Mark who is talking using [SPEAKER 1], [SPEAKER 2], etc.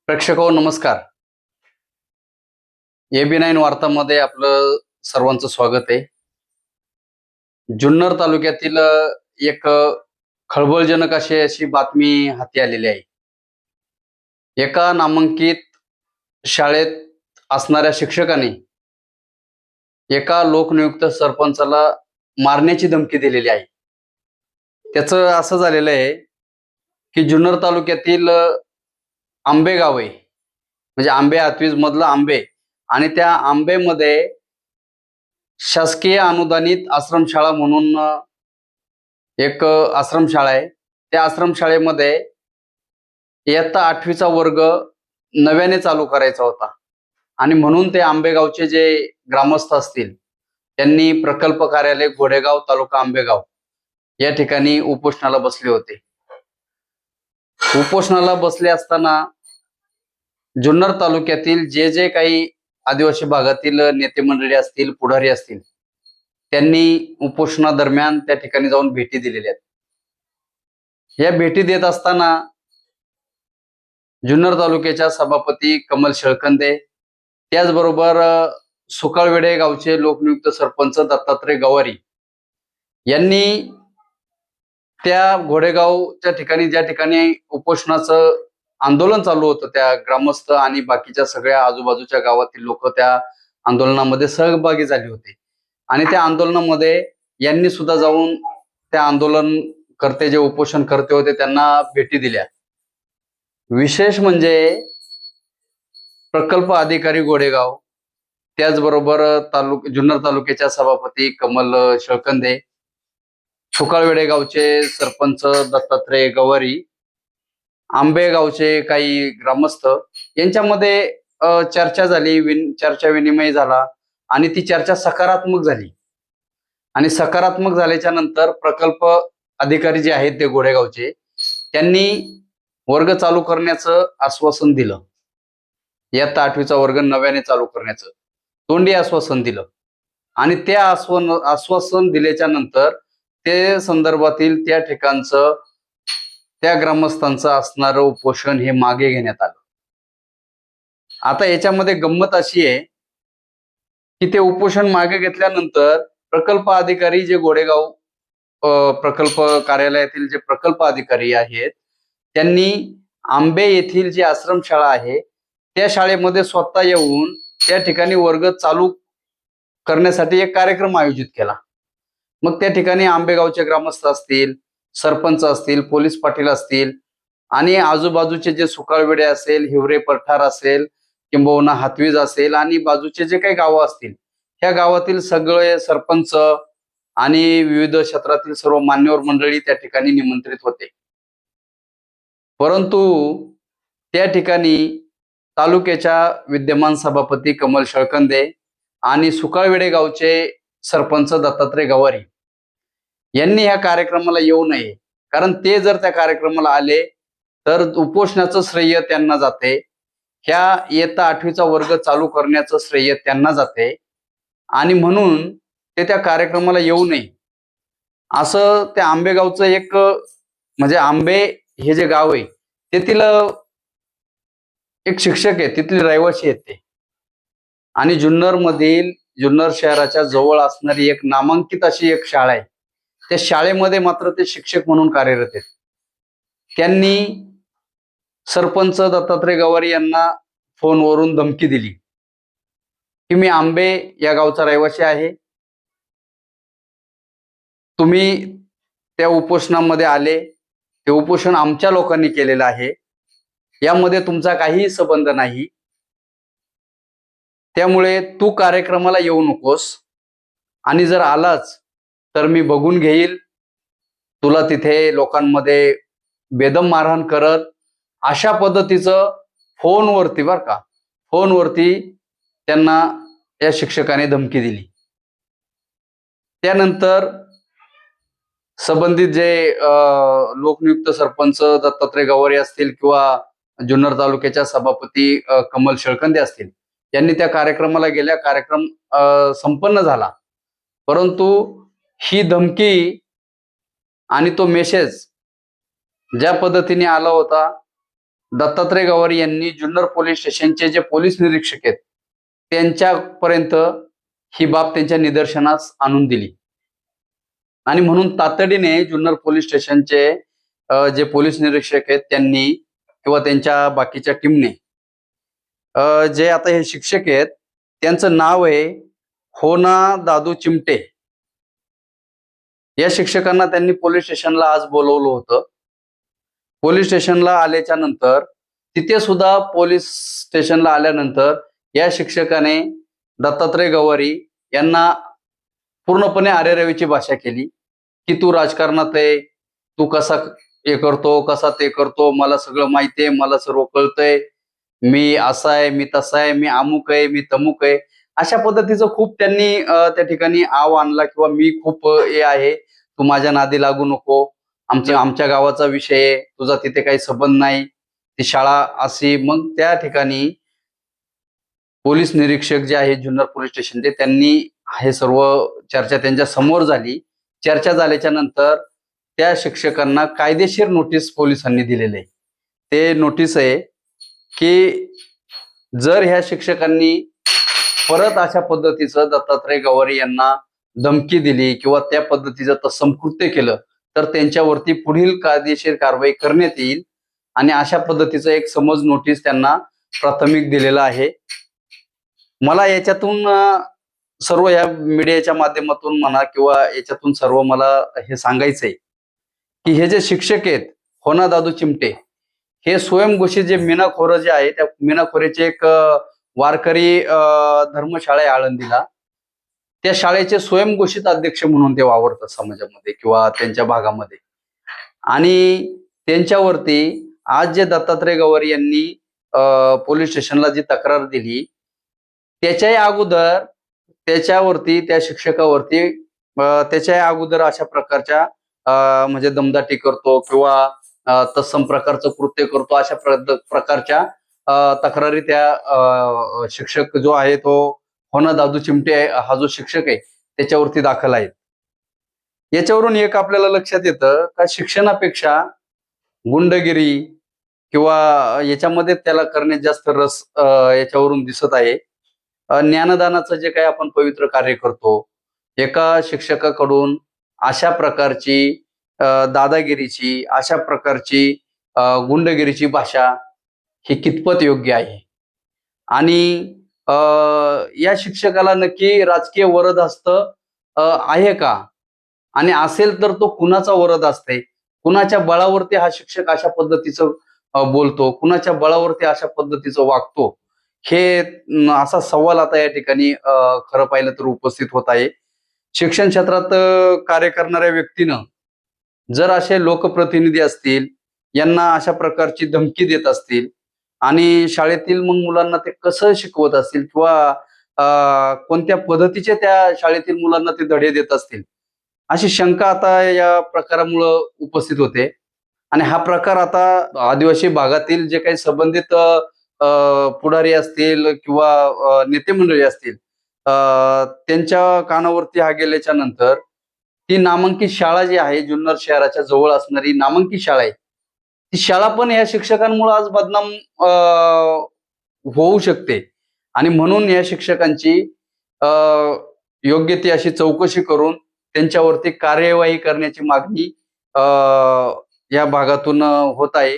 [SPEAKER 1] प्रेक्षको नमस्कार. AB9 वार्तामध्ये आपलं सर्वांचं स्वागत आहे. जुन्नर तालुक्यातील एक खळबळजनक अशी बातमी हाती आलेली आहे. एका नामांकित शाळेत असणाऱ्या शिक्षकाने एका लोकनियुक्त सरपंचाला मारण्याची धमकी दिलेली आहे. त्याचं असं झालेलं आहे की जुन्नर तालुक्यातील आंबे गाव आहे, म्हणजे आंबे हातवीज मधलं आंबे, आणि त्या आंबेमध्ये शासकीय अनुदानित आश्रमशाळा म्हणून एक आश्रमशाळा आहे. त्या आश्रमशाळेमध्ये इयत्ता 8वीचा वर्ग नव्याने चालू करायचा होता, आणि म्हणून ते आंबेगावचे जे ग्रामस्थ असतील त्यांनी प्रकल्प कार्यालय घोडेगाव तालुका आंबेगाव या ठिकाणी उपोषणाला बसले होते. उपोषणाला बसले असताना जुन्नर तालुक्यातील जे जे काही आदिवासी भागातील नेते मंडळी असतील, पुढारी असतील, त्यांनी उपोषणादरम्यान त्या ठिकाणी जाऊन भेटी दिलेल्या आहेत. या भेटी देत असताना जुन्नर तालुक्याच्या सभापती कमल शेळकंदे, त्याचबरोबर सुकाळवेढे गावचे लोकनियुक्त सरपंच दत्तात्रय गवारी यांनी त्या घोडेगावच्या ठिकाणी ज्या ठिकाणी उपोषणाचं आंदोलन चालू होतं, त्या ग्रामस्थ आणि बाकीच्या सगळ्या आजूबाजूच्या गावातील लोक त्या आंदोलनामध्ये सहभागी झाले होते. आणि त्या आंदोलनामध्ये यांनी सुद्धा जाऊन त्या आंदोलन करते, जे उपोषण करते होते, त्यांना भेटी दिल्या. विशेष म्हणजे प्रकल्प अधिकारी घोडेगाव, त्याचबरोबर जुन्नर तालुक्याच्या सभापती कमल शेळकंदे, सुकाळवेढे गावचे सरपंच दत्तात्रय गवारी, आंबेगावचे काही ग्रामस्थ यांच्यामध्ये चर्चा झाली, चर्चा विनिमय झाला, आणि ती चर्चा सकारात्मक झाली. आणि सकारात्मक झाल्याच्या नंतर प्रकल्प अधिकारी जे आहेत ते घोडेगावचे, त्यांनी वर्ग चालू करण्याचं आश्वासन दिलं. इयत्ता 8वीचा वर्ग नव्याने चालू करण्याचं तोंडी आश्वासन दिलं. आणि त्या आश्वासन दिल्याच्या नंतर ते संदर्भातील त्या ठिकाणचं, त्या ग्रामस्थांचं असणारं उपोषण हे मागे घेण्यात आलं. आता याच्यामध्ये गंमत अशी आहे की ते उपोषण मागे घेतल्यानंतर प्रकल्प अधिकारी जे घोडेगाव प्रकल्प कार्यालयातील जे प्रकल्प अधिकारी आहेत, त्यांनी आंबे येथील जी आश्रमशाळा आहे त्या शाळेमध्ये स्वतः येऊन त्या ठिकाणी वर्ग चालू करण्यासाठी एक कार्यक्रम आयोजित केला. मग त्या ठिकाणी आंबेगावचे ग्रामस्थ असतील, सरपंच असतील, पोलीस पाटील असतील, आणि आजूबाजूचे जे सुकाळवेडे असेल, हिवरे पठार असेल, किंबहुना हातवीज असेल, आणि बाजूचे जे काही गावं असतील, ह्या गावातील सगळे सरपंच आणि विविध क्षेत्रातील सर्व मान्यवर मंडळी त्या ठिकाणी निमंत्रित होते. परंतु त्या ठिकाणी तालुक्याच्या विद्यमान सभापती कमल शेळकंदे आणि सुकाळवेडे गावचे सरपंच दत्तात्रय गवारी यांनी ह्या कार्यक्रमाला येऊ नये, कारण ते जर त्या कार्यक्रमाला आले तर उपोषणाचं श्रेय त्यांना जाते, ह्या इयत्ता 8वीचा वर्ग चालू करण्याचं श्रेय त्यांना जाते, आणि म्हणून ते त्या कार्यक्रमाला येऊ नये असं त्या आंबेगावचं एक, म्हणजे आंबे हे जे गाव आहे तेथील एक शिक्षक आहे, तिथले रहिवासी आहेत ते, आणि जुन्नर शहराच्या जवळ असणारी एक नामांकित अशी एक शाळा आहे. त्या शाळेमध्ये मात्र ते शिक्षक म्हणून कार्यरत आहेत. त्यांनी सरपंच दत्तात्रय गवारी यांना फोनवरून धमकी दिली की मी आंबे या गावचा रहिवासी आहे, तुम्ही त्या उपोषणामध्ये आले, ते उपोषण आमच्या लोकांनी केलेलं आहे, यामध्ये तुमचा काहीही संबंध नाही, त्यामुळे तू कार्यक्रमाला येऊ नकोस, आणि जर आलाच तर मी बघून घेईल, तुला तिथे लोकांमध्ये बेदम मारहाण करत, अशा पद्धतीचं फोनवरती, बरं का, फोनवरती त्यांना या शिक्षकाने धमकी दिली. त्यानंतर संबंधित जे लोकनियुक्त सरपंच दत्तात्रय गवारी असतील किंवा जुन्नर तालुक्याच्या सभापती कमल शेळकंदे असतील, त्यांनी त्या कार्यक्रमाला गेल्या, कार्यक्रम संपन्न झाला. परंतु ही धमकी आणि तो मेसेज ज्या पद्धतीने आला होता, दत्तात्रय गवारी यांनी जुन्नर पोलीस स्टेशनचे जे पोलीस निरीक्षक आहेत त्यांच्यापर्यंत ही बाब त्यांच्या निदर्शनास आणून दिली आणि म्हणून तातडीने जुन्नर पोलीस स्टेशनचे जे पोलीस निरीक्षक आहेत त्यांनी किंवा त्यांच्या बाकीच्या टीमने जे आता हे शिक्षक आहेत त्यांचं नाव आहे होना दादू चिमटे. या शिक्षकांना त्यांनी पोलीस स्टेशनला आज बोलवलं होतं. पोलीस स्टेशनला आल्याच्या नंतर तिथे सुद्धा पोलीस स्टेशनला आल्यानंतर या शिक्षकाने दत्तात्रय गवारी यांना पूर्णपणे आरेरावीची भाषा केली की तू राजकारणात आहे, तू कसा हे करतो कसा ते करतो, मला सगळं माहिती आहे, मला सर्व कळतंय, मी असा आहे, मी तसा आहे, मी अमुक आहे, मी तमुक आहे, अशा पद्धतीचं खूप त्यांनी त्या ठिकाणी आव आणला किंवा मी खूप हे आहे, तू माझ्या नादी लागू नको, आमच्या गावाचा विषय आहे, तुझा तिथे काही संबंध नाही, ती शाळा अशी. मग त्या ठिकाणी पोलीस निरीक्षक जे आहे जुन्नर पोलीस स्टेशनचे त्यांनी हे सर्व चर्चा त्यांच्या समोर झाली. चर्चा झाल्याच्या नंतर त्या शिक्षकांना कायदेशीर नोटीस पोलिसांनी दिलेली आहे. ते नोटीस आहे की जर ह्या शिक्षकांनी परत अशा पद्धतीचं दत्तात्रय गवारी यांना धमकी दिली किंवा त्या पद्धतीचं तत्सम कृत्य केलं तर त्यांच्यावरती पुढील कायदेशीर कारवाई करण्यात येईल आणि अशा पद्धतीचं एक समज नोटीस त्यांना प्राथमिक दिलेलं आहे. मला याच्यातून सर्व या मीडियाच्या माध्यमातून म्हणा किंवा याच्यातून सर्व मला हे सांगायचंय की हे जे शिक्षक आहेत होना दादू चिमटे हे स्वयंघोषित जे मीनाखोर जे आहे त्या मीनाखोरेचे एक वारकरी धर्मशाळा आहे आळंदीला, त्या शाळेचे स्वयंघोषित अध्यक्ष म्हणून ते वावरतात समाजामध्ये किंवा त्यांच्या भागामध्ये. आणि त्यांच्यावरती आज जे दत्तात्रय गवारी यांनी पोलीस स्टेशनला जी तक्रार दिली त्याच्याही अगोदर त्याच्यावरती त्या शिक्षकावरती त्याच्याही अगोदर अशा प्रकारच्या म्हणजे दमदाटी करतो किंवा तत्सम प्रकारचं कृत्य करतो अशा प्रकारच्या तक्रारी त्या शिक्षक जो आहे तो होना दादू चिमटे हा जो शिक्षक आहे त्याच्यावरती दाखल आहेत. याच्यावरून एक आपल्याला लक्षात येतं का शिक्षणापेक्षा गुंडगिरी किंवा याच्यामध्ये त्याला करण्यात जास्त रस याच्यावरून दिसत आहे. ज्ञानदानाचं जे काही आपण पवित्र कार्य करतो एका शिक्षकाकडून अशा प्रकारची दादागिरीची अशा प्रकारची गुंडगिरीची भाषा ही कितपत योग्य आहे आणि या शिक्षकाला नक्की राजकीय वरदहस्त आहे का आणि असेल तर तो कुणाचा वरद असते, कुणाच्या बळावरती हा शिक्षक अशा पद्धतीचं बोलतो, कुणाच्या बळावरती अशा पद्धतीचं वागतो, हे असा सवाल आता या ठिकाणी खरं पाहिलं तर उपस्थित होत आहे. शिक्षण क्षेत्रात कार्य करणाऱ्या व्यक्तीनं जर असे लोकप्रतिनिधी असतील यांना अशा प्रकारची धमकी देत असतील आणि शाळेतील मग मुलांना ते कसं शिकवत असतील किंवा कोणत्या पद्धतीचे त्या शाळेतील मुलांना ते धडे देत असतील अशी शंका आता या प्रकारामुळं उपस्थित होते. आणि हा प्रकार आता आदिवासी भागातील जे काही संबंधित पुढारी असतील किंवा नेते मंडळी असतील त्यांच्या कानावरती हा गेल्याच्या नंतर ती नामांकित शाळा जी आहे जुन्नर शहराच्या जवळ असणारी नामांकित शाळा आहे ती शाळा पण या शिक्षकांमुळे आज बदनाम होऊ शकते आणि म्हणून या शिक्षकांची योग्य ती अशी चौकशी करून त्यांच्यावरती कार्यवाही करण्याची मागणी या भागातून होत आहे.